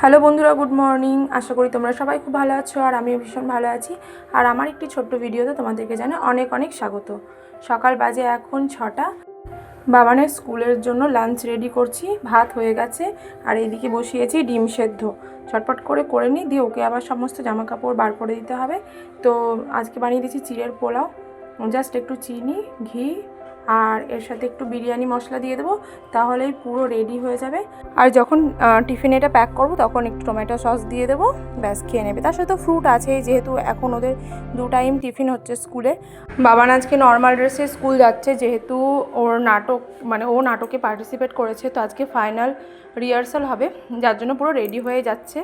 Hello বন্ধুরা, good morning. আশা করি তোমরা সবাই খুব ভালো আছো আর আমিও ভীষণ ভালো আছি। আর আমার একটি ছোট্ট ভিডিওতে তোমাদেরকে জানাই অনেক অনেক স্বাগত। সকাল বাজে এখন 6টা। বাবানের স্কুলের জন্য লাঞ্চ রেডি করছি। ভাত হয়ে গেছে আর এইদিকে বসিয়েছি ডিম সেদ্ধ। চটপট করে নিই, দিয়ে ওকে আবার সমস্ত জামা কাপড় বার করে দিতে হবে। তো আজকে বানিয়ে দিচ্ছি চিড়ের পোলাও। জাস্ট একটু চিনি, ঘি আর এর সাথে একটু বিরিয়ানি মশলা দিয়ে দেবো, তাহলেই পুরো রেডি হয়ে যাবে। আর যখন টিফিনে এটা প্যাক করবো তখন একটু টমেটো সস দিয়ে দেবো, ব্যাস খেয়ে নেবে। তার সাথে ফ্রুট আছেই, যেহেতু এখন ওদের 2 টাইম টিফিন হচ্ছে স্কুলে। বাবান আজকে নর্মাল ড্রেসে স্কুল যাচ্ছে, যেহেতু ওর নাটক ও নাটকে পার্টিসিপেট করেছে। তো আজকে ফাইনাল রিহার্সাল হবে, যার জন্য পুরো রেডি হয়ে যাচ্ছে।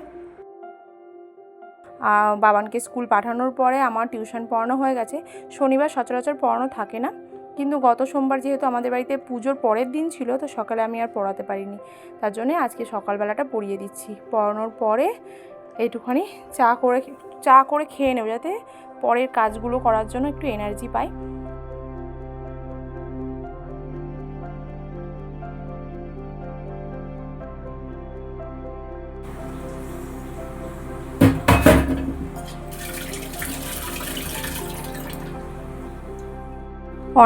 বাবানকে স্কুল পাঠানোর পরে আমার টিউশন পড়ানো হয়ে গেছে। শনিবার সচরাচর পড়ানো থাকে না, কিন্তু গত সোমবার যেহেতু আমাদের বাড়িতে পুজোর পরের দিন ছিল, তো সকালে আমি আর পড়াতে পারিনি। তার জন্যে আজকে সকালবেলাটা পড়িয়ে দিচ্ছি। পড়ানোর পরে এইটুখানি চা করে খেয়ে নেব, যাতে পরের কাজগুলো করার জন্য একটু এনার্জি পাই।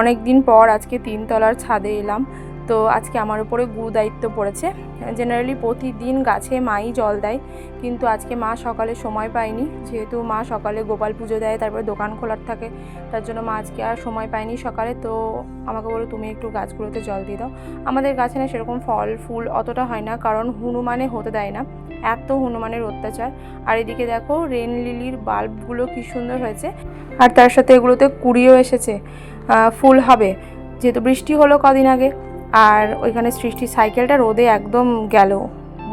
অনেক দিন পর আজকে 3তলার ছাদে এলাম। তো আজকে আমার উপরে গুরু দায়িত্ব পড়েছে। জেনারেলি প্রতিদিন গাছে মাই জল দেয়, কিন্তু আজকে মা সকালে সময় পায়নি। যেহেতু মা সকালে গোপাল পুজো দেয়, তারপরে দোকান খোলার থাকে, তার জন্য মা আজকে আর সময় পায়নি সকালে। তো আমাকে বলো, তুমি একটু গাছগুলোতে জল দিয়ে দাও। আমাদের গাছে না সেরকম ফল ফুল অতটা হয় না, কারণ হনুমানে হতে দেয় না, এত হনুমানের অত্যাচার। আর এদিকে দেখো রেন লিলির বাল্বগুলো কি সুন্দর হয়েছে, আর তার সাথে এগুলোতে কুড়িও এসেছে, ফুল হবে। যেহেতু বৃষ্টি হলো কদিন আগে। আর ওইখানে সৃষ্টির সাইকেলটা রোদে একদম গেল,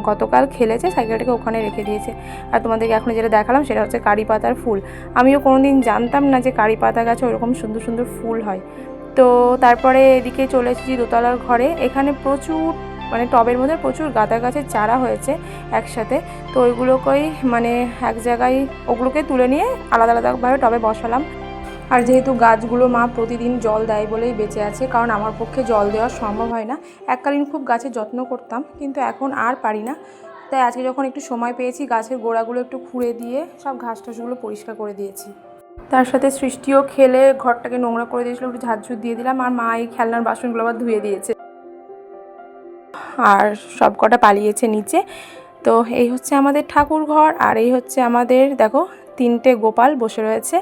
গতকাল খেলেছে, সাইকেলটাকে ওখানে রেখে দিয়েছে। আর তোমাদেরকে এখন যেটা দেখালাম সেটা হচ্ছে কারি পাতার ফুল। আমিও কোনোদিন জানতাম না যে কারি পাতা গাছে ওরকম সুন্দর সুন্দর ফুল হয়। তো তারপরে এদিকে চলে এসেছি দোতলার ঘরে। এখানে প্রচুর টবের মধ্যে প্রচুর গাঁদা গাছের চারা হয়েছে একসাথে। তো ওইগুলোকেই এক জায়গায় ওগুলোকে তুলে নিয়ে আলাদা আলাদাভাবে টবে বসালাম। আর যেহেতু গাছগুলো মা প্রতিদিন জল দেয় বলেই বেঁচে আছে, কারণ আমার পক্ষে জল দেওয়া সম্ভব হয় না। এককালীন খুব গাছের যত্ন করতাম, কিন্তু এখন আর পারি না। তাই আজকে যখন একটু সময় পেয়েছি, গাছের গোড়াগুলো একটু খুঁড়ে দিয়ে সব ঘাস টাসগুলো পরিষ্কার করে দিয়েছি। তার সাথে সৃষ্টিও খেলে ঘরটাকে নোংরা করে দিয়েছিল, একটু ঝাড়ঝুড় দিয়ে দিলাম। আর মা এই খেলনার বাসনগুলো আবার ধুয়ে দিয়েছে, আর সব কটা পালিয়েছে নিচে। তো এই হচ্ছে আমাদের ঠাকুর ঘর, আর এই হচ্ছে আমাদের দেখো 3টে গোপাল বসে রয়েছে।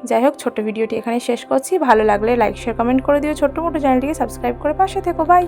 যাই হোক, ছোট্ট ভিডিওটি এখানে শেষ করছি। ভালো লাগলে লাইক শেয়ার কমেন্ট করে দিও, ছোট্ট মোটো চ্যানেলটিকে সাবস্ক্রাইব করে পাশে থেকো। বাই।